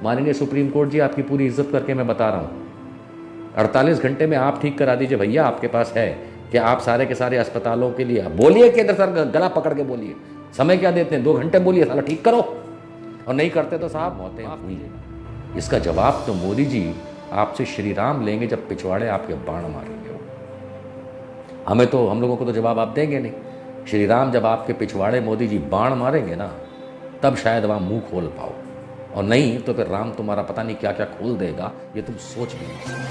माननीय supreme court जी, आपकी पूरी इज्जत करके मैं बता रहा हूँ, 48 घंटे में आप ठीक करा दीजिए भैया, आपके पास है कि आप सारे के सारे अस्पतालों के लिए बोलिए, केंद्र सरकार गला पकड़ के बोलिए, समय क्या देते हैं, 2 घंटे बोलिए, साला ठीक करो, और नहीं करते तो साहब मौतें हुई। इसका जवाब तो मोदी जी आपसे श्री राम लेंगे जब पिछवाड़े आपके बाण मारेंगे। हमें तो, हम लोगों को तो जवाब आप देंगे नहीं। श्री राम जब आपके पिछवाड़े मोदी जी बाण मारेंगे ना, तब शायद वहां मुंह खोल पाओ, और नहीं तो फिर राम तुम्हारा पता नहीं क्या क्या खोल देगा, ये तुम सोच भी नहीं सकते।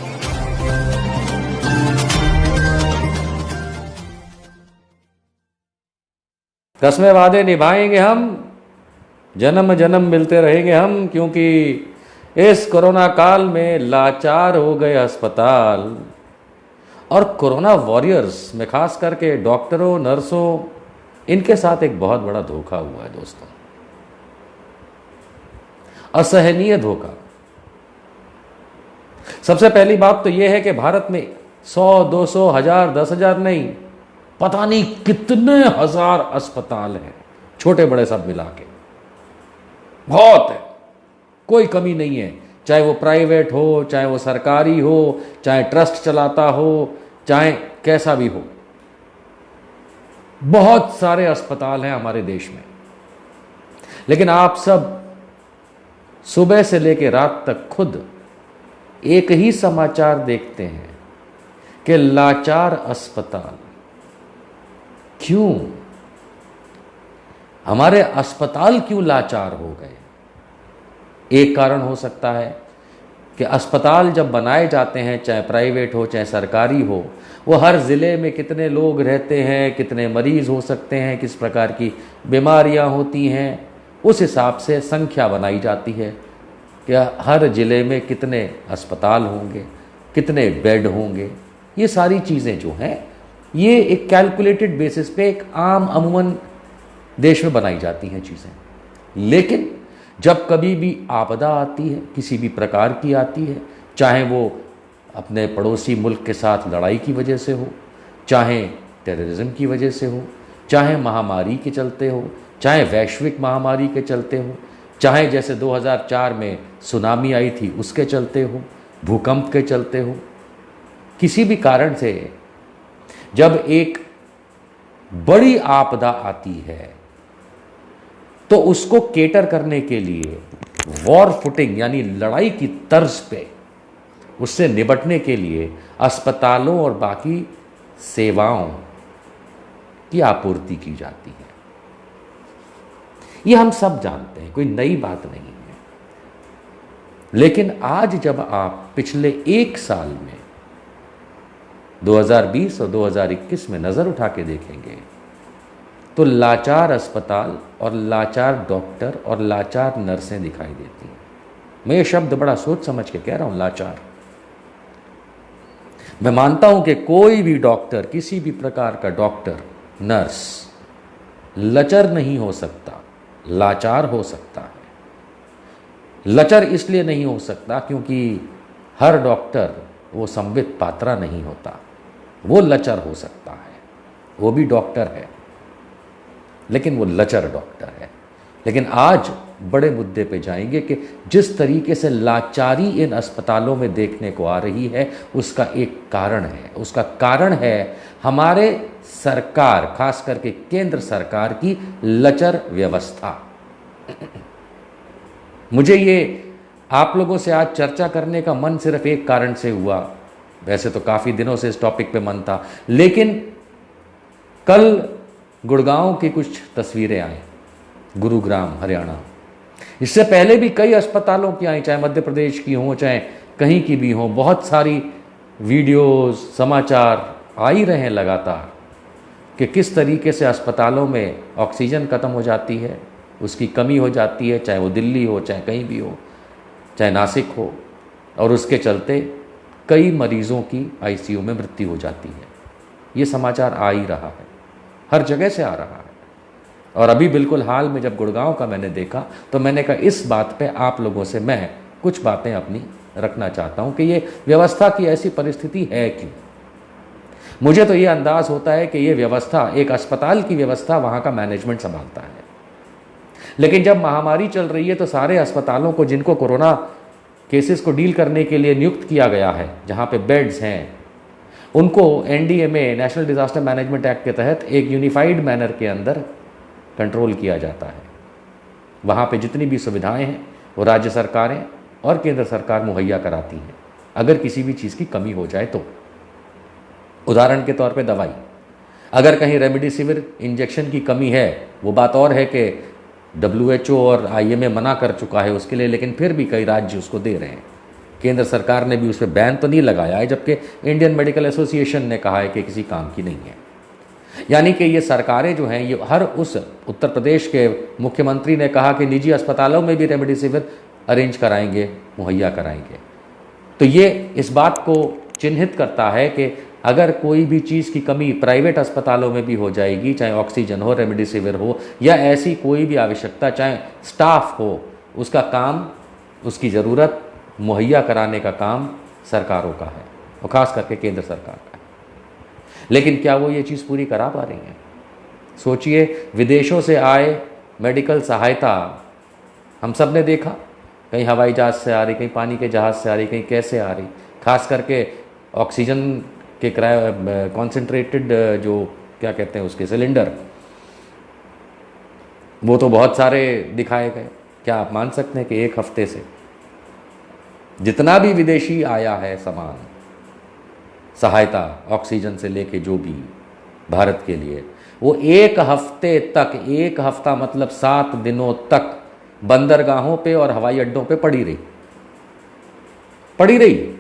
कसमें वादे निभाएंगे हम, जन्म जन्म मिलते रहेंगे हम, क्योंकि इस कोरोना काल में लाचार हो गए अस्पताल। और कोरोना वॉरियर्स में खास करके डॉक्टरों, नर्सों, इनके साथ एक बहुत बड़ा धोखा हुआ है दोस्तों, असहनीय धोखा। सबसे पहली बात तो यह है कि भारत में 100, 200, 1000, 10,000 नहीं, पता नहीं कितने हजार अस्पताल हैं, छोटे बड़े सब मिला के, बहुत है, कोई कमी नहीं है। चाहे वो प्राइवेट हो, चाहे वो सरकारी हो, चाहे ट्रस्ट चलाता हो, चाहे कैसा भी हो, बहुत सारे अस्पताल हैं हमारे देश में। लेकिन आप सब सुबह से लेकर रात तक खुद एक ही समाचार देखते हैं कि लाचार अस्पताल। क्यों? हमारे अस्पताल क्यों लाचार हो गए? एक कारण हो सकता है कि अस्पताल जब बनाए जाते हैं, चाहे प्राइवेट हो चाहे सरकारी हो, वो हर ज़िले में कितने लोग रहते हैं, कितने मरीज़ हो सकते हैं, किस प्रकार की बीमारियां होती हैं, उस हिसाब से संख्या बनाई जाती है कि हर ज़िले में कितने अस्पताल होंगे, कितने बेड होंगे। ये सारी चीज़ें जो हैं, ये एक कैलकुलेटेड बेसिस पे एक आम अमूमन देश में बनाई जाती हैं चीज़ें। लेकिन जब कभी भी आपदा आती है, किसी भी प्रकार की आती है, चाहे वो अपने पड़ोसी मुल्क के साथ लड़ाई की वजह से हो, चाहे टेररिज्म की वजह से हो, चाहे महामारी के चलते हो, चाहे वैश्विक महामारी के चलते हो, चाहे जैसे 2004 में सुनामी आई थी उसके चलते हो, भूकंप के चलते हो, किसी भी कारण से जब एक बड़ी आपदा आती है तो उसको केटर करने के लिए वॉर फुटिंग यानी लड़ाई की तर्ज पे उससे निपटने के लिए अस्पतालों और बाकी सेवाओं की आपूर्ति की जाती है। ये हम सब जानते हैं, कोई नई बात नहीं है। लेकिन आज जब आप पिछले 1 साल में 2020 और 2021 में नज़र उठा के देखेंगे तो लाचार अस्पताल और लाचार डॉक्टर और लाचार नर्सें दिखाई देती हैं। मैं ये शब्द बड़ा सोच समझ के कह रहा हूं, लाचार। मैं मानता हूं कि कोई भी डॉक्टर, किसी भी प्रकार का डॉक्टर, नर्स लचर नहीं हो सकता, लाचार हो सकता है। लचर इसलिए नहीं हो सकता क्योंकि हर डॉक्टर वो संबित पात्रा नहीं होता, वो लचर हो सकता है, वो भी डॉक्टर है लेकिन वो लचर डॉक्टर है। लेकिन आज बड़े मुद्दे पे जाएंगे कि जिस तरीके से लाचारी इन अस्पतालों में देखने को आ रही है उसका एक कारण है। उसका कारण है हमारे सरकार, खास करके केंद्र सरकार की लचर व्यवस्था। मुझे ये आप लोगों से आज चर्चा करने का मन सिर्फ एक कारण से हुआ, वैसे तो काफ़ी दिनों से इस टॉपिक पे मन था, लेकिन कल गुड़गांव की कुछ तस्वीरें आई, गुरुग्राम हरियाणा। इससे पहले भी कई अस्पतालों की आई, चाहे मध्य प्रदेश की हो चाहे कहीं की भी हो, बहुत सारी वीडियोस, समाचार आ ही रहे हैं लगातार कि किस तरीके से अस्पतालों में ऑक्सीजन ख़त्म हो जाती है, उसकी कमी हो जाती है, चाहे वो दिल्ली हो चाहे कहीं भी हो, चाहे नासिक हो, और उसके चलते कई मरीज़ों की आईसीयू में मृत्यु हो जाती है। ये समाचार आ ही रहा है, हर जगह से आ रहा है। और अभी बिल्कुल हाल में जब गुड़गांव का मैंने देखा तो मैंने कहा इस बात पे आप लोगों से मैं कुछ बातें अपनी रखना चाहता हूं कि ये व्यवस्था की ऐसी परिस्थिति है क्यों। मुझे तो ये अंदाज होता है कि ये व्यवस्था, एक अस्पताल की व्यवस्था वहाँ का मैनेजमेंट संभालता है। लेकिन जब महामारी चल रही है तो सारे अस्पतालों को, जिनको कोरोना केसेस को डील करने के लिए नियुक्त किया गया है, जहाँ पे बेड्स हैं, उनको NDMA, national disaster management act के तहत एक यूनिफाइड मैनर के अंदर कंट्रोल किया जाता है। वहाँ पे जितनी भी सुविधाएं हैं वो राज्य सरकारें और केंद्र सरकार मुहैया कराती हैं, अगर किसी भी चीज़ की कमी हो जाए तो। उदाहरण के तौर पे दवाई, अगर कहीं रेमडेसिविर इंजेक्शन की कमी है, वो बात और है कि WHO और IMA मना कर चुका है उसके लिए, लेकिन फिर भी कई राज्य उसको दे रहे हैं। केंद्र सरकार ने भी उस पर बैन तो नहीं लगाया है, जबकि इंडियन मेडिकल एसोसिएशन ने कहा है कि किसी काम की नहीं है। यानी कि ये सरकारें जो हैं, ये हर उस, उत्तर प्रदेश के मुख्यमंत्री ने कहा कि निजी अस्पतालों में भी रेमडेसिविर अरेंज कराएंगे, मुहैया कराएंगे। तो ये इस बात को चिन्हित करता है कि अगर कोई भी चीज़ की कमी प्राइवेट अस्पतालों में भी हो जाएगी, चाहे ऑक्सीजन हो, रेमडेसिविर हो, या ऐसी कोई भी आवश्यकता, चाहे स्टाफ हो, उसका काम, उसकी ज़रूरत मुहैया कराने का काम सरकारों का है, और ख़ास करके केंद्र सरकार का है। लेकिन क्या वो ये चीज़ पूरी करा पा रही हैं? सोचिए, विदेशों से आए मेडिकल सहायता हम सब ने देखा, कहीं हवाई जहाज़ से आ रही, कहीं पानी के जहाज़ से आ रही, कहीं कैसे आ रही। खास करके ऑक्सीजन के कॉन्सेंट्रेटेड जो क्या कहते हैं उसके सिलेंडर, वो तो बहुत सारे दिखाए गए। क्या आप मान सकते हैं कि एक हफ्ते से जितना भी विदेशी आया है सामान, सहायता ऑक्सीजन से लेके जो भी भारत के लिए, वो एक हफ्ते तक, एक हफ्ता मतलब 7 दिनों तक बंदरगाहों पे और हवाई अड्डों पे पड़ी रही।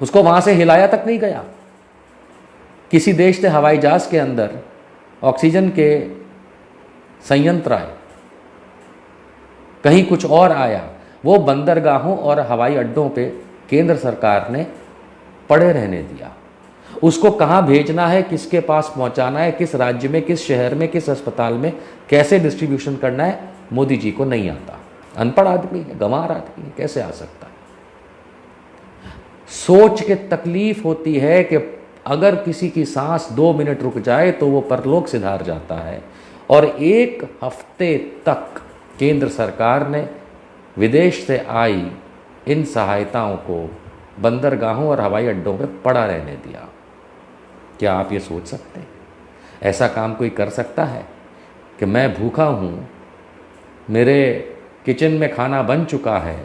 उसको वहां से हिलाया तक नहीं गया। किसी देश से हवाई जहाज के अंदर ऑक्सीजन के संयंत्र आए, कहीं कुछ और आया, वो बंदरगाहों और हवाई अड्डों पे केंद्र सरकार ने पड़े रहने दिया। उसको कहाँ भेजना है, किसके पास पहुंचाना है, किस राज्य में, किस शहर में, किस अस्पताल में कैसे डिस्ट्रीब्यूशन करना है, मोदी जी को नहीं आता। अनपढ़ आदमी है, गंवार आदमी है, कैसे आ सकता है? सोच के तकलीफ होती है कि अगर किसी की सांस 2 मिनट रुक जाए तो वो परलोक सिधार जाता है। और एक हफ्ते तक केंद्र सरकार ने विदेश से आई इन सहायताओं को बंदरगाहों और हवाई अड्डों पे पड़ा रहने दिया। क्या आप ये सोच सकते हैं? ऐसा काम कोई कर सकता है कि मैं भूखा हूँ, मेरे किचन में खाना बन चुका है,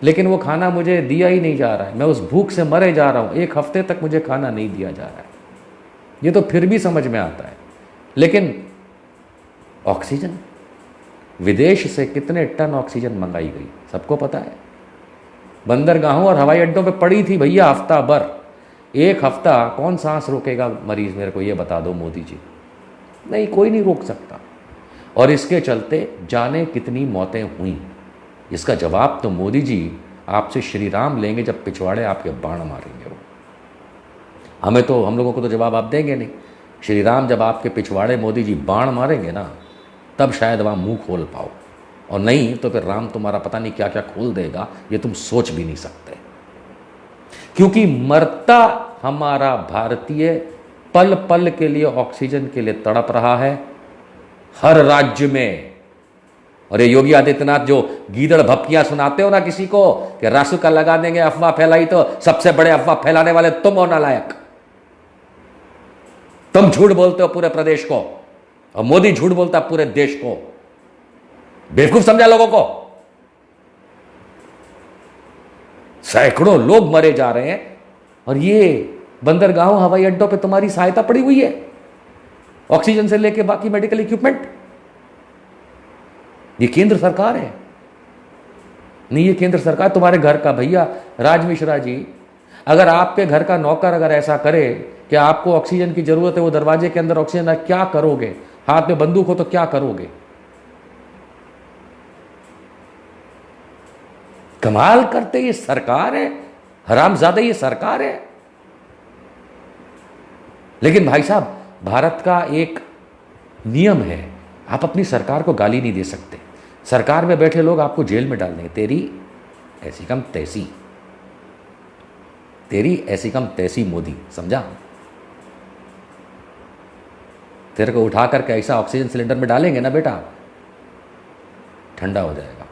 लेकिन वो खाना मुझे दिया ही नहीं जा रहा है, मैं उस भूख से मरे जा रहा हूँ, एक हफ्ते तक मुझे खाना नहीं दिया जा रहा है। ये तो फिर भी समझ में आता है। लेकिन ऑक्सीजन, विदेश से कितने टन ऑक्सीजन मंगाई गई सबको पता है। बंदरगाहों और हवाई अड्डों पे पड़ी थी भैया हफ्ता भर। एक हफ्ता कौन सांस रोकेगा मरीज, मेरे को ये बता दो मोदी जी। नहीं, कोई नहीं रोक सकता। और इसके चलते जाने कितनी मौतें हुई, इसका जवाब तो मोदी जी आपसे श्री राम लेंगे जब पिछवाड़े आपके बाण मारेंगे। वो हमें तो, हम लोगों को तो जवाब आप देंगे नहीं। श्री राम जब आपके पिछवाड़े मोदी जी बाण मारेंगे ना, तब शायद वहाँ मुंह खोल पाओ, और नहीं तो फिर राम तुम्हारा पता नहीं क्या क्या खोल देगा, ये तुम सोच भी नहीं सकते। क्योंकि मरता हमारा भारतीय पल पल के लिए ऑक्सीजन के लिए तड़प रहा है हर राज्य में। और ये योगी आदित्यनाथ जो गीदड़ भपकियां सुनाते हो ना किसी को कि रासुका लगा देंगे, अफवाह फैलाई, तो सबसे बड़े अफवाह फैलाने वाले तुम हो नालायक। तुम झूठ बोलते हो पूरे प्रदेश को, और मोदी झूठ बोलता है पूरे देश को। बेवकूफ समझा लोगों को। सैकड़ों लोग मरे जा रहे हैं, और ये बंदरगाहों हवाई अड्डों पे तुम्हारी सहायता पड़ी हुई है, ऑक्सीजन से लेके बाकी मेडिकल इक्विपमेंट। ये केंद्र सरकार है। नहीं, ये केंद्र सरकार तुम्हारे घर का भैया राज मिश्रा जी, अगर आपके घर का नौकर अगर ऐसा करे कि आपको ऑक्सीजन की जरूरत है, वो दरवाजे के अंदर ऑक्सीजन है, क्या करोगे? हाथ में बंदूक हो तो क्या करोगे? कमाल करते, ये सरकार है, हरामजादे ये सरकार है। लेकिन भाई साहब, भारत का एक नियम है, आप अपनी सरकार को गाली नहीं दे सकते। सरकार में बैठे लोग आपको जेल में डाल देंगे। तेरी ऐसी कम तैसी, तेरी ऐसी कम तैसी मोदी, समझा? तेरे को उठा करके ऐसा ऑक्सीजन सिलेंडर में डालेंगे ना बेटा, ठंडा हो जाएगा।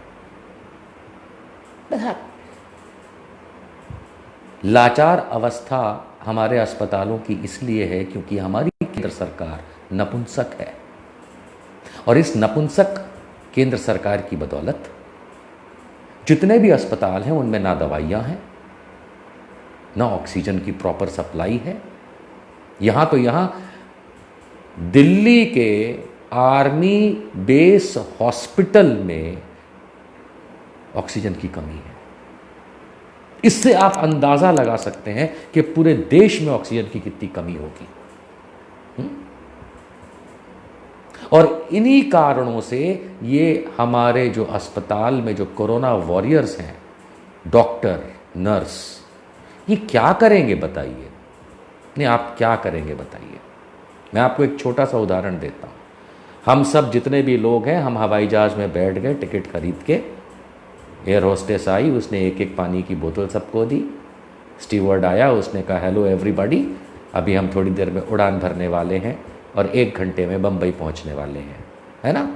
लाचार अवस्था हमारे अस्पतालों की इसलिए है क्योंकि हमारी केंद्र सरकार नपुंसक है, और इस नपुंसक केंद्र सरकार की बदौलत जितने भी अस्पताल हैं उनमें ना दवाइयां हैं, ना ऑक्सीजन की प्रॉपर सप्लाई है। यहां तो यहां दिल्ली के आर्मी बेस हॉस्पिटल में ऑक्सीजन की कमी है। इससे आप अंदाजा लगा सकते हैं कि पूरे देश में ऑक्सीजन की कितनी कमी होगी। और इन्हीं कारणों से ये हमारे जो अस्पताल में जो कोरोना वॉरियर्स हैं, डॉक्टर, नर्स, ये क्या करेंगे बताइए? नहीं, आप क्या करेंगे बताइए? मैं आपको एक छोटा सा उदाहरण देता हूं। हम सब जितने भी लोग हैं, हम हवाई जहाज में बैठ गए टिकट खरीद के, एयर होस्टेस आई, उसने एक एक पानी की बोतल सबको दी, स्टीवर्ड आया, उसने कहा हेलो एवरीबॉडी, अभी हम थोड़ी देर में उड़ान भरने वाले हैं और 1 घंटे में बंबई पहुंचने वाले हैं, है ना।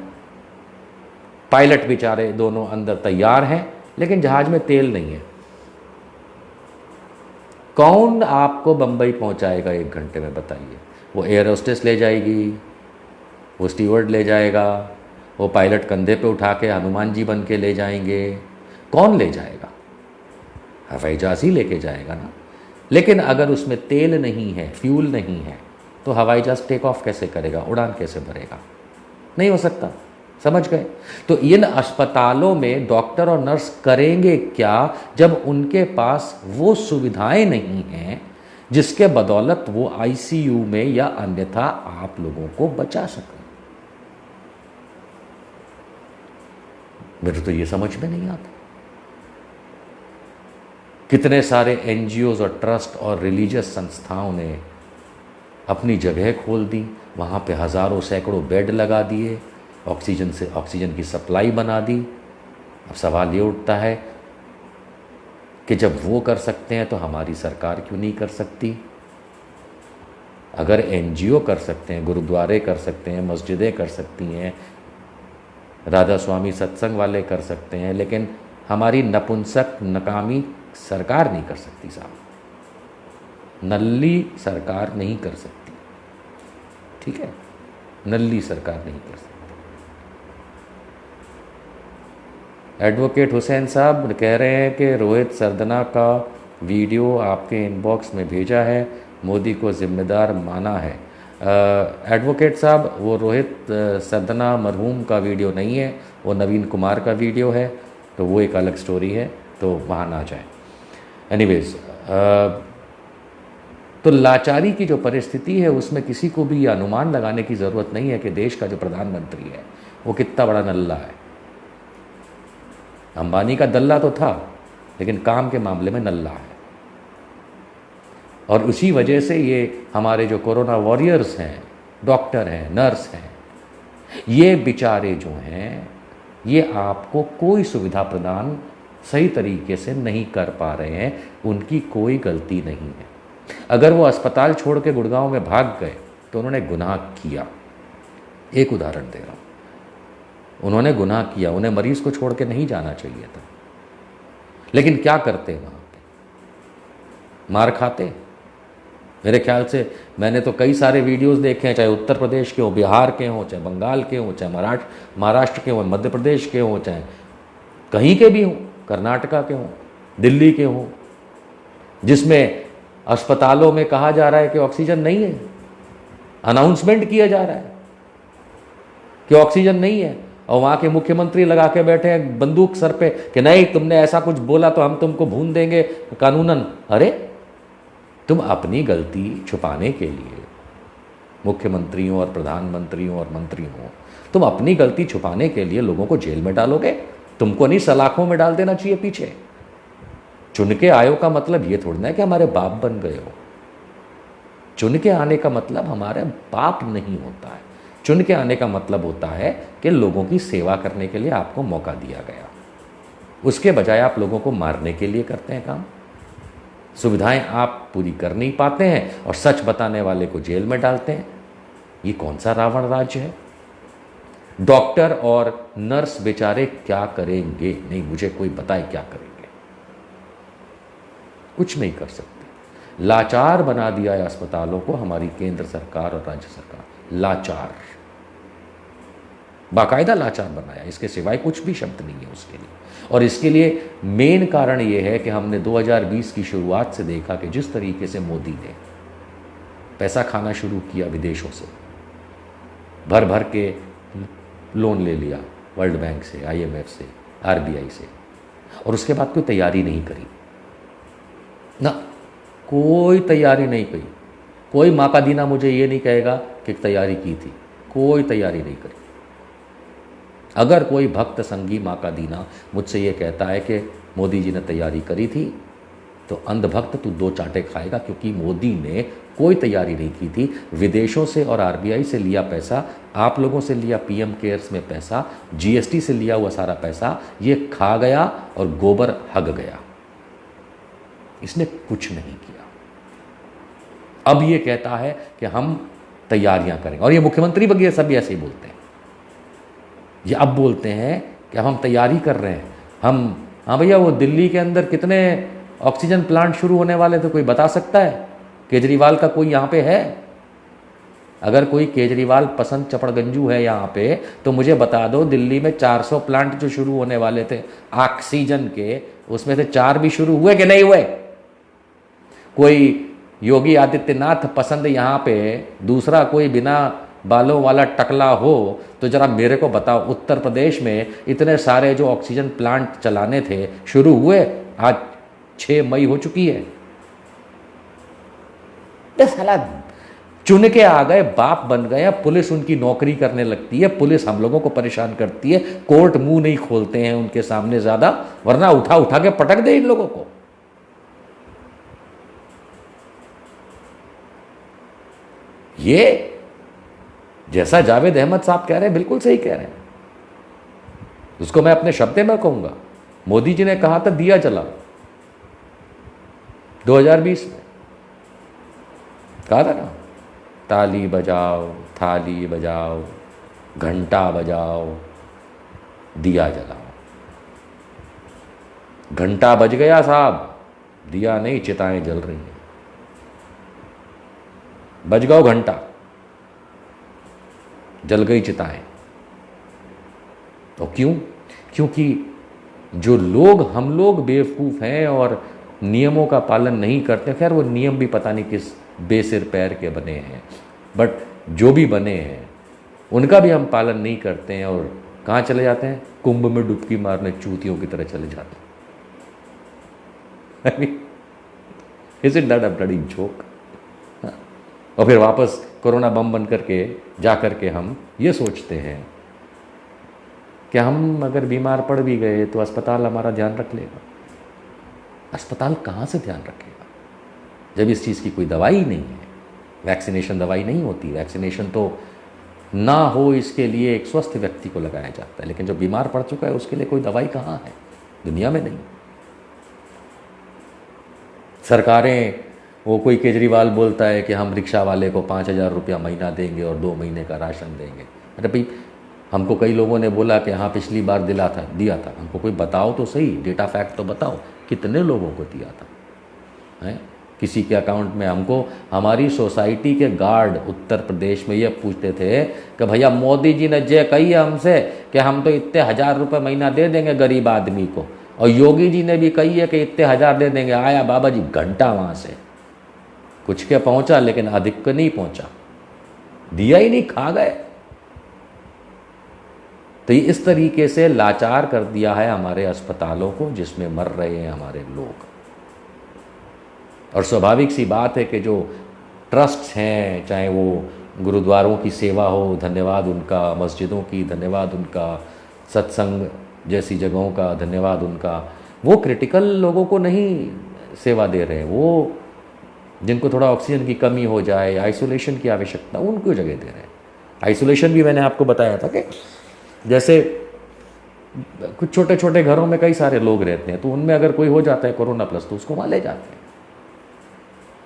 पायलट बेचारे दोनों अंदर तैयार हैं, लेकिन जहाज में तेल नहीं है। कौन आपको बंबई पहुंचाएगा 1 घंटे में बताइए? वो एयर होस्टेस ले जाएगी, वो स्टीवर्ड ले जाएगा, वो पायलट कंधे पे उठा के हनुमान जी बन के ले जाएंगे। कौन ले जाएगा? हवाई जहाज ही लेके जाएगा ना। लेकिन अगर उसमें तेल नहीं है, फ्यूल नहीं है, तो हवाई जहाज टेक ऑफ कैसे करेगा, उड़ान कैसे भरेगा? नहीं हो सकता। समझ गए? तो इन अस्पतालों में डॉक्टर और नर्स करेंगे क्या जब उनके पास वो सुविधाएं नहीं हैं जिसके बदौलत वो आईसीयू में या अन्यथा आप लोगों को बचा सकें? मेरे तो ये समझ में नहीं आता। कितने सारे एनजीओज और ट्रस्ट और रिलीजियस संस्थाओं ने अपनी जगह खोल दी, वहाँ पे हज़ारों सैकड़ों बेड लगा दिए, ऑक्सीजन की सप्लाई बना दी। अब सवाल ये उठता है कि जब वो कर सकते हैं तो हमारी सरकार क्यों नहीं कर सकती? अगर एनजीओ कर सकते हैं, गुरुद्वारे कर सकते हैं, मस्जिदें कर सकती हैं, राधा स्वामी सत्संग वाले कर सकते हैं, लेकिन हमारी नपुंसक नकामी सरकार नहीं कर सकती साहब। नल्ली सरकार नहीं कर सकती, ठीक है? नल्ली सरकार नहीं कर सकती। एडवोकेट हुसैन साहब कह रहे हैं कि रोहित सरदना का वीडियो आपके इनबॉक्स में भेजा है, मोदी को जिम्मेदार माना है। एडवोकेट साहब, वो रोहित सरदना मरहूम का वीडियो नहीं है, वो नवीन कुमार का वीडियो है, तो वो एक अलग स्टोरी है, तो वहाँ ना जाए। एनीवेज, तो लाचारी की जो परिस्थिति है उसमें किसी को भी ये अनुमान लगाने की ज़रूरत नहीं है कि देश का जो प्रधानमंत्री है वो कितना बड़ा नल्ला है। अंबानी का दल्ला तो था, लेकिन काम के मामले में नल्ला है। और उसी वजह से ये हमारे जो कोरोना वॉरियर्स हैं, डॉक्टर हैं, नर्स हैं, ये बेचारे जो हैं, ये आपको कोई सुविधा प्रदान सही तरीके से नहीं कर पा रहे हैं। उनकी कोई गलती नहीं है। अगर वो अस्पताल छोड़ के गुड़गांव में भाग गए तो उन्होंने गुनाह किया। एक उदाहरण दे रहा हूँ, उन्होंने गुनाह किया, उन्हें मरीज को छोड़ के नहीं जाना चाहिए था, लेकिन क्या करते वहाँ पे? मार खाते। मेरे ख्याल से मैंने तो कई सारे वीडियोस देखे हैं, चाहे उत्तर प्रदेश के हों, बिहार के हों, चाहे बंगाल के हों, चाहे महाराष्ट्र के हों, मध्य प्रदेश के हों, चाहे कहीं के भी हों, कर्नाटका के हों, दिल्ली के हों, जिसमें अस्पतालों में कहा जा रहा है कि ऑक्सीजन नहीं है, अनाउंसमेंट किया जा रहा है कि ऑक्सीजन नहीं है, और वहाँ के मुख्यमंत्री लगा के बैठे हैं बंदूक सर पे कि नहीं, तुमने ऐसा कुछ बोला तो हम तुमको भून देंगे कानूनन। अरे, तुम अपनी गलती छुपाने के लिए, मुख्यमंत्रियों और प्रधानमंत्रियों और मंत्रियों, तुम अपनी गलती छुपाने के लिए लोगों को जेल में डालोगे? तुमको नहीं, सलाखों में डाल देना चाहिए पीछे। चुन के आयो का मतलब ये थोड़ी ना है कि हमारे बाप बन गए हो। चुन के आने का मतलब हमारे बाप नहीं होता है। चुन के आने का मतलब होता है कि लोगों की सेवा करने के लिए आपको मौका दिया गया, उसके बजाय आप लोगों को मारने के लिए करते हैं काम। सुविधाएं आप पूरी कर नहीं पाते हैं और सच बताने वाले को जेल में डालते हैं। ये कौन सा रावण राज्य है? डॉक्टर और नर्स बेचारे क्या करेंगे? नहीं, मुझे कोई बताए क्या करेंगे? कुछ नहीं कर सकते। लाचार बना दिया है अस्पतालों को हमारी केंद्र सरकार और राज्य सरकार। लाचार, बाकायदा लाचार बनाया, इसके सिवाय कुछ भी शब्द नहीं है उसके लिए। और इसके लिए मेन कारण यह है कि हमने 2020 की शुरुआत से देखा कि जिस तरीके से मोदी ने पैसा खाना शुरू किया विदेशों से, भर भर के लोन ले लिया वर्ल्ड बैंक से, IMF से, RBI से, और उसके बाद कोई तैयारी नहीं करी ना, कोई तैयारी नहीं करी। कोई माँ का दीना मुझे ये नहीं कहेगा कि तैयारी की थी, कोई तैयारी नहीं करी। अगर कोई भक्त संगी माँ का दीना मुझसे ये कहता है कि मोदी जी ने तैयारी करी थी, तो अंधभक्त तू दो चांटे खाएगा, क्योंकि मोदी ने कोई तैयारी नहीं की थी। विदेशों से और RBI से लिया पैसा, आप लोगों से लिया PM केयर्स में पैसा, GST से लिया हुआ सारा पैसा ये खा गया और गोबर हग गया। इसने कुछ नहीं किया। अब ये कहता है कि हम तैयारियां करेंगे, और ये मुख्यमंत्री वगैरह सब ऐसे ही बोलते हैं। ये अब बोलते हैं कि हम तैयारी कर रहे हैं, हम, हाँ भैया, वो दिल्ली के अंदर कितने ऑक्सीजन प्लांट शुरू होने वाले थे, कोई बता सकता है? केजरीवाल का कोई यहाँ पे है? अगर कोई केजरीवाल पसंद चपड़गंजू है यहाँ पे, तो मुझे बता दो, दिल्ली में 400 प्लांट जो शुरू होने वाले थे ऑक्सीजन के, उसमें से 4 भी शुरू हुए कि नहीं हुए? कोई योगी आदित्यनाथ पसंद यहाँ पे दूसरा कोई बिना बालों वाला टकला हो तो जरा मेरे को बताओ, उत्तर प्रदेश में इतने सारे जो ऑक्सीजन प्लांट चलाने थे शुरू हुए? आज 6 मई हो चुकी है। साला चुन के आ गए, बाप बन गए, पुलिस उनकी नौकरी करने लगती है, पुलिस हम लोगों को परेशान करती है, कोर्ट मुंह नहीं खोलते हैं उनके सामने ज्यादा, वरना उठा उठा के पटक दे इन लोगों को। ये जैसा जावेद अहमद साहब कह रहे हैं, बिल्कुल सही कह रहे हैं। उसको मैं अपने शब्द में कहूंगा, मोदी जी ने कहा था दिया जलाओ, 2020 में कहा था ना, ताली बजाओ, थाली बजाओ, घंटा बजाओ, दिया जलाओ। घंटा बज गया साहब, दिया नहीं, चिताएं जल रही हैं। बज गया घंटा, जल गई चिताएं। तो क्यों? क्योंकि जो लोग, हम लोग बेवकूफ़ हैं और नियमों का पालन नहीं करते। खैर वो नियम भी पता नहीं किस बेसिर पैर के बने हैं, बट जो भी बने हैं उनका भी हम पालन नहीं करते हैं, और कहाँ चले जाते हैं? कुंभ में डुबकी मारने चूतियों की तरह चले जाते हैं। Is it that a bloody joke? और फिर वापस कोरोना बम बन करके जा करके हम ये सोचते हैं कि हम अगर बीमार पड़ भी गए तो अस्पताल हमारा ध्यान रख लेगा। अस्पताल कहाँ से ध्यान रखेगा जब इस चीज़ की कोई दवाई नहीं है? वैक्सीनेशन दवाई नहीं होती। वैक्सीनेशन तो ना हो इसके लिए एक स्वस्थ व्यक्ति को लगाया जाता है, लेकिन जो बीमार पड़ चुका है उसके लिए कोई दवाई कहाँ है? दुनिया में नहीं। सरकारें, वो कोई केजरीवाल बोलता है कि हम रिक्शा वाले को 5,000 रुपया महीना देंगे और 2 महीने का राशन देंगे। अरे भाई, हमको कई लोगों ने बोला कि हाँ पिछली बार दिया था। हमको कोई बताओ तो सही, डेटा फैक्ट तो बताओ, कितने लोगों को दिया था? हैं? किसी के अकाउंट में? हमको हमारी सोसाइटी के गार्ड उत्तर प्रदेश में ये पूछते थे कि भैया मोदी जी ने जे कही है हमसे कि हम तो इतने 1,000 रुपये महीना दे देंगे गरीब आदमी को, और योगी जी ने भी कही है कि इतने 1,000 दे देंगे। आया बाबा जी घंटा वहाँ से कुछ के पहुँचा, लेकिन अधिक को नहीं पहुँचा, दिया ही नहीं, खा गए। तो ये इस तरीके से लाचार कर दिया है हमारे अस्पतालों को, जिसमें मर रहे हैं हमारे लोग। और स्वाभाविक सी बात है कि जो ट्रस्ट हैं, चाहे वो गुरुद्वारों की सेवा हो, धन्यवाद उनका, मस्जिदों की धन्यवाद उनका, सत्संग जैसी जगहों का धन्यवाद उनका, वो क्रिटिकल लोगों को नहीं सेवा दे रहे हैं। वो जिनको थोड़ा ऑक्सीजन की कमी हो जाए, आइसोलेशन की आवश्यकता, उनको जगह दे रहे हैं। आइसोलेशन भी मैंने आपको बताया था कि जैसे कुछ छोटे छोटे घरों में कई सारे लोग रहते हैं, तो उनमें अगर कोई हो जाता है कोरोना प्लस तो उसको वहाँ ले जाते हैं।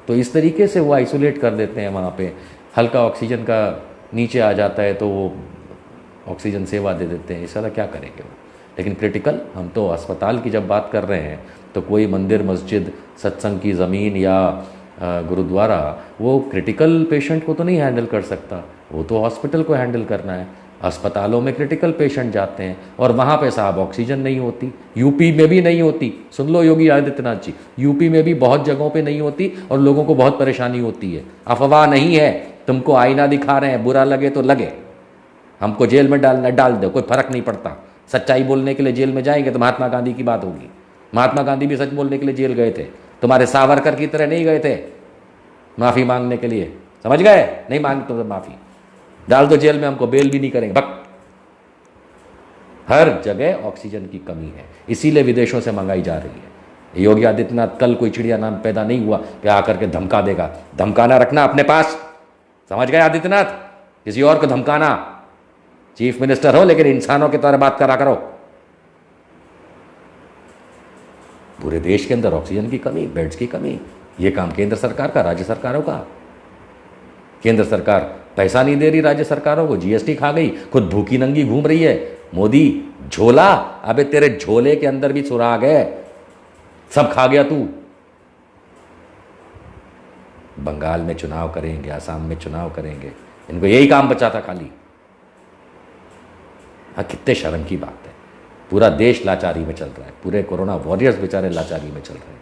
तो इस तरीके से वो आइसोलेट कर देते हैं वहाँ पे, हल्का ऑक्सीजन का नीचे आ जाता है तो वो ऑक्सीजन सेवा दे देते हैं, साला क्या करेंगे वो। लेकिन क्रिटिकल, हम तो अस्पताल की जब बात कर रहे हैं तो कोई मंदिर, मस्जिद, सत्संग की ज़मीन या गुरुद्वारा वो क्रिटिकल पेशेंट को तो नहीं हैंडल कर सकता, वो तो हॉस्पिटल को हैंडल करना है। अस्पतालों में क्रिटिकल पेशेंट जाते हैं और वहाँ पे साहब ऑक्सीजन नहीं होती, यूपी में भी नहीं होती। सुन लो योगी आदित्यनाथ जी, यूपी में भी बहुत जगहों पे नहीं होती और लोगों को बहुत परेशानी होती है। अफवाह नहीं है, तुमको आईना दिखा रहे हैं, बुरा लगे तो लगे, हमको जेल में डाल दो, कोई फर्क नहीं पड़ता। सच्चाई बोलने के लिए जेल में जाएंगे तो महात्मा गांधी की बात होगी। महात्मा गांधी भी सच बोलने के लिए जेल गए थे, तुम्हारे सावरकर की तरह नहीं गए थे माफ़ी मांगने के लिए, समझ गए? नहीं मांगी तो माफ़ी, डाल दो जेल में, हमको बेल भी नहीं करेंगे। बक हर जगह ऑक्सीजन की कमी है, इसीलिए विदेशों से मंगाई जा रही है। योगी आदित्यनाथ कल कोई चिड़िया नाम पैदा नहीं हुआ कि आकर के धमका देगा। धमकाना रखना अपने पास, समझ गए आदित्यनाथ? किसी और को धमकाना, चीफ मिनिस्टर हो लेकिन इंसानों की तरह बात करा करो। पूरे देश के अंदर ऑक्सीजन की कमी, बेड्स की कमी, ये काम केंद्र सरकार का, राज्य सरकारों का। केंद्र सरकार पैसा नहीं दे रही राज्य सरकारों को, जीएसटी खा गई, खुद भूखी नंगी घूम रही है। मोदी झोला, अबे तेरे झोले के अंदर भी सुराग है, सब खा गया तू। बंगाल में चुनाव करेंगे, असम में चुनाव करेंगे, इनको यही काम बचा था खाली। हाँ, कितने शर्म की बात है, पूरा देश लाचारी में चल रहा है, पूरे कोरोना वॉरियर्स बेचारे लाचारी में चल रहे हैं।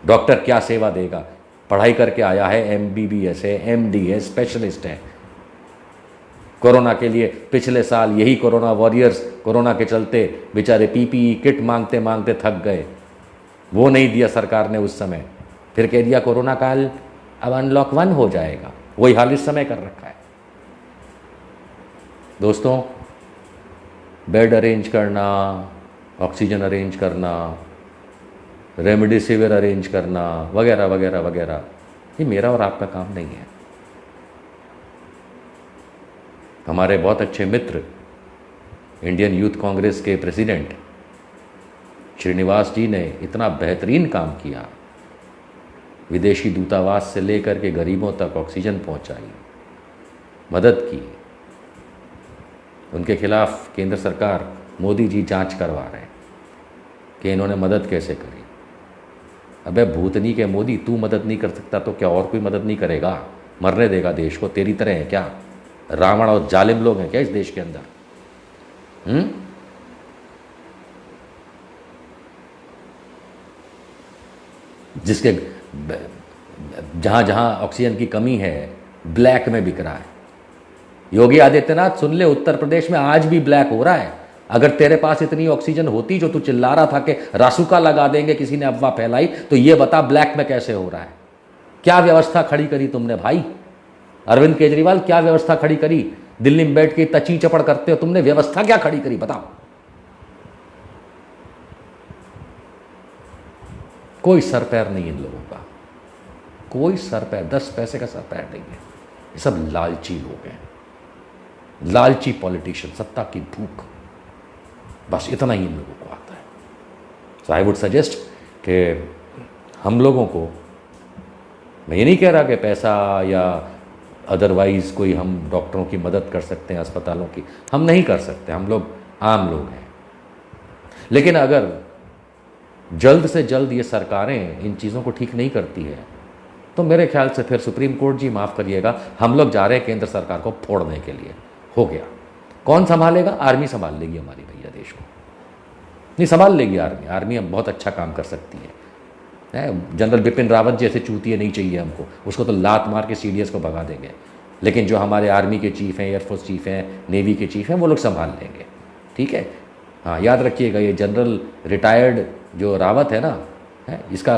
डॉक्टर क्या सेवा देगा? पढ़ाई करके आया है, एमबीबीएस है, एमडी है, स्पेशलिस्ट है। कोरोना के लिए पिछले साल यही कोरोना वॉरियर्स कोरोना के चलते बेचारे पीपीई किट मांगते मांगते थक गए, वो नहीं दिया सरकार ने उस समय। फिर कह दिया कोरोना काल अब अनलॉक 1 हो जाएगा, वही हाल इस समय कर रखा है। दोस्तों, बेड अरेंज करना, ऑक्सीजन अरेंज करना, रेमडेसिविर अरेंज करना, वगैरह वगैरह वगैरह, ये मेरा और आपका काम नहीं है। हमारे बहुत अच्छे मित्र इंडियन यूथ कांग्रेस के प्रेसिडेंट श्रीनिवास जी ने इतना बेहतरीन काम किया, विदेशी दूतावास से लेकर के गरीबों तक ऑक्सीजन पहुंचाई, मदद की। उनके खिलाफ केंद्र सरकार, मोदी जी जांच करवा रहे हैं कि इन्होंने मदद कैसे करी। अबे भूतनी के मोदी, तू मदद नहीं कर सकता तो क्या और कोई मदद नहीं करेगा? मरने देगा देश को? तेरी तरह है क्या? रावण और जालिम लोग हैं क्या इस देश के अंदर? जिसके जहां जहां ऑक्सीजन की कमी है ब्लैक में बिक रहा है। योगी आदित्यनाथ सुन ले, उत्तर प्रदेश में आज भी ब्लैक हो रहा है। अगर तेरे पास इतनी ऑक्सीजन होती जो तू चिल्ला रहा था कि रासुका लगा देंगे, किसी ने अफवाह फैलाई, तो ये बता ब्लैक में कैसे हो रहा है? क्या व्यवस्था खड़ी करी तुमने भाई? अरविंद केजरीवाल, क्या व्यवस्था खड़ी करी? दिल्ली में बैठ के तची चपड़ करते हो, तुमने व्यवस्था क्या खड़ी करी बताओ? कोई सर पैर नहीं इन लोगों का, कोई सर पैर, 10 पैसे का सर पैर नहीं है। ये सब लालची लोग हैं, लालची पॉलिटिशियन, सत्ता की भूख, बस इतना ही इन लोगों को आता है। सो आई वुड सजेस्ट कि हम लोगों को, मैं ये नहीं कह रहा कि पैसा या अदरवाइज़ कोई हम डॉक्टरों की मदद कर सकते हैं, अस्पतालों की, हम नहीं कर सकते, हम लोग आम लोग हैं। लेकिन अगर जल्द से जल्द ये सरकारें इन चीज़ों को ठीक नहीं करती है तो मेरे ख्याल से फिर सुप्रीम कोर्ट जी माफ़ करिएगा, हम लोग जा रहे हैं केंद्र सरकार को फोड़ने के लिए। हो गया। कौन संभालेगा? आर्मी संभाल लेगी हमारी भैया देश को, नहीं संभाल लेगी आर्मी। आर्मी अब बहुत अच्छा काम कर सकती है। जनरल बिपिन रावत जैसे चूतिए नहीं चाहिए हमको, उसको तो लात मार के सीडीएस को भगा देंगे। लेकिन जो हमारे आर्मी के चीफ़ हैं, एयरफोर्स चीफ़ हैं, नेवी के चीफ़ हैं, वो लोग संभाल लेंगे, ठीक है। हाँ, याद रखिएगा, ये जनरल रिटायर्ड जो रावत है ना, इसका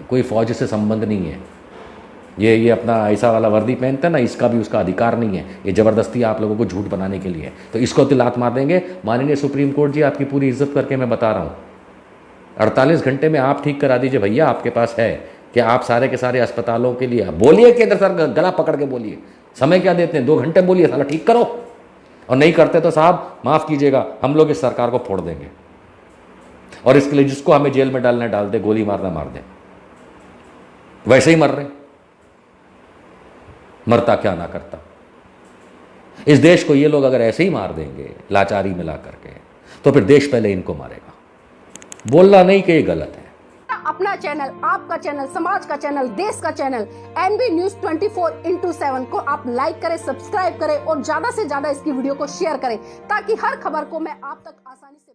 कोई फ़ौज से संबंध नहीं है। ये अपना ऐसा वाला वर्दी पहनता है ना, इसका भी उसका अधिकार नहीं है। ये ज़बरदस्ती आप लोगों को झूठ बनाने के लिए, तो इसको तो लात मार देंगे। माननीय सुप्रीम कोर्ट जी, आपकी पूरी इज्जत करके मैं बता रहा हूँ, 48 घंटे में आप ठीक करा दीजिए भैया। आपके पास है कि आप सारे के सारे अस्पतालों के लिए बोलिए, केंद्र सरकार गला पकड़ के बोलिए। समय क्या देते हैं? 2 घंटे बोलिए, साला ठीक करो। और नहीं करते तो साहब माफ़ कीजिएगा, हम लोग इस सरकार को फोड़ देंगे। और इसके लिए जिसको हमें जेल में डालना डाल दे, गोली मारना मार दे, वैसे ही मर रहे। मरता क्या ना करता। इस देश को ये लोग अगर ऐसे ही मार देंगे लाचारी मिला करके, तो फिर देश पहले इनको मारेगा। बोलना नहीं कि ये गलत है। अपना चैनल, आपका चैनल, समाज का चैनल, देश का चैनल एनबी न्यूज 24/7 को आप लाइक करें, सब्सक्राइब करें और ज्यादा से ज्यादा इसकी वीडियो को शेयर करें, ताकि हर खबर को मैं आप तक आसानी से